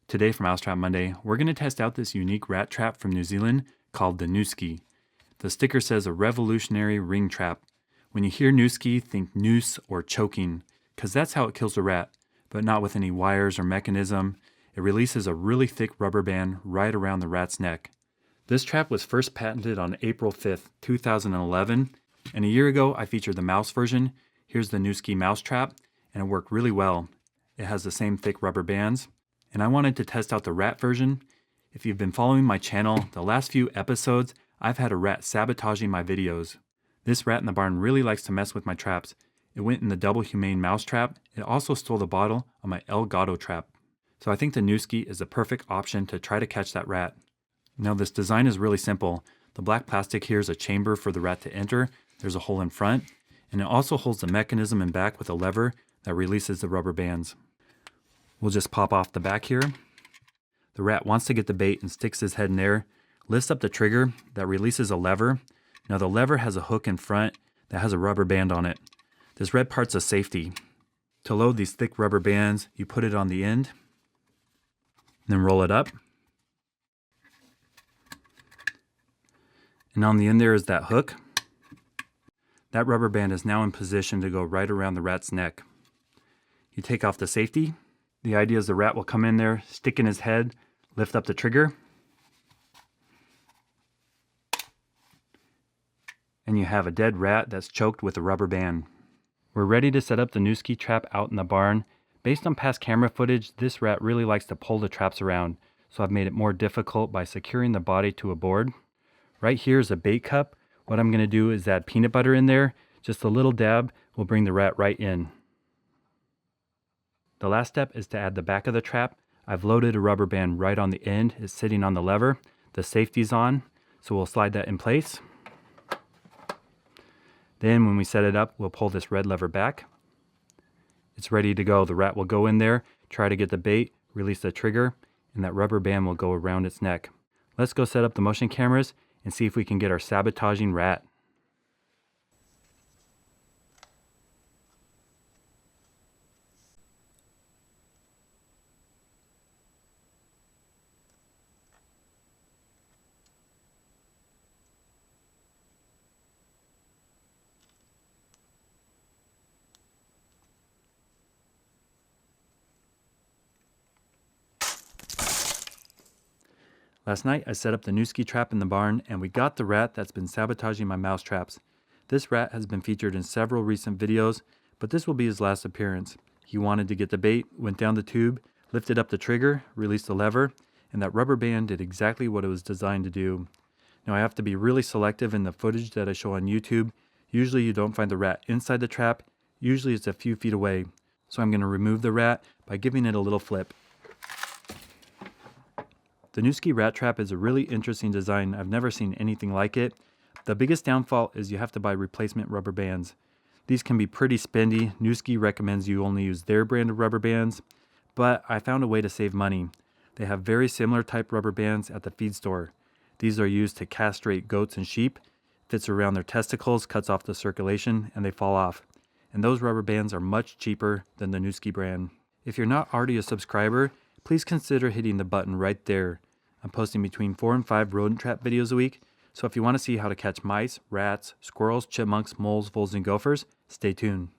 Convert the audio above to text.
Today for Mousetrap Monday, we're going to test out this unique rat trap from New Zealand called the Nooski. The sticker says a revolutionary ring trap. When you hear Nooski, think noose or choking, because that's how it kills a rat, but not with any wires or mechanism. It releases a really thick rubber band right around the rat's neck. This trap was first patented on April 5th, 2011, and a year ago I featured the mouse version. Here's the Nooski Mousetrap, and it worked really well. It has the same thick rubber bands. And I wanted to test out the rat version. If you've been following my channel, the last few episodes, I've had a rat sabotaging my videos. This rat in the barn really likes to mess with my traps. It went in the double humane mouse trap. It also stole the bottle on my El Gato trap. So I think the Nooski is a perfect option to try to catch that rat. Now this design is really simple. The black plastic here is a chamber for the rat to enter. There's a hole in front, and it also holds the mechanism in back with a lever that releases the rubber bands. We'll just pop off the back here. The rat wants to get the bait and sticks his head in there, lifts up the trigger that releases a lever. Now the lever has a hook in front that has a rubber band on it. This red part's a safety. To load these thick rubber bands, you put it on the end, then roll it up. And on the end there is that hook. That rubber band is now in position to go right around the rat's neck. You take off the safety. The idea is the rat will come in there, stick in his head, lift up the trigger, and you have a dead rat that's choked with a rubber band. We're ready to set up the Nooski trap out in the barn. Based on past camera footage, this rat really likes to pull the traps around, so I've made it more difficult by securing the body to a board. Right here is a bait cup. What I'm going to do is add peanut butter in there. Just a little dab will bring the rat right in. The last step is to add the back of the trap. I've loaded a rubber band right on the end. It's sitting on the lever. The safety's on, so we'll slide that in place. Then when we set it up, we'll pull this red lever back. It's ready to go. The rat will go in there, try to get the bait, release the trigger, and that rubber band will go around its neck. Let's go set up the motion cameras and see if we can get our sabotaging rat. Last night I set up the Nooski trap in the barn and we got the rat that's been sabotaging my mouse traps. This rat has been featured in several recent videos, but this will be his last appearance. He wanted to get the bait, went down the tube, lifted up the trigger, released the lever, and that rubber band did exactly what it was designed to do. Now I have to be really selective in the footage that I show on YouTube. Usually you don't find the rat inside the trap, usually it's a few feet away. So I'm going to remove the rat by giving it a little flip. The Nooski rat trap is a really interesting design. I've never seen anything like it. The biggest downfall is you have to buy replacement rubber bands. These can be pretty spendy. Nooski recommends you only use their brand of rubber bands, but I found a way to save money. They have very similar type rubber bands at the feed store. These are used to castrate goats and sheep. Fits around their testicles, cuts off the circulation, and they fall off. And those rubber bands are much cheaper than the Nooski brand. If you're not already a subscriber, please consider hitting the button right there. I'm posting between 4 and 5 rodent trap videos a week, so if you want to see how to catch mice, rats, squirrels, chipmunks, moles, voles, and gophers, stay tuned.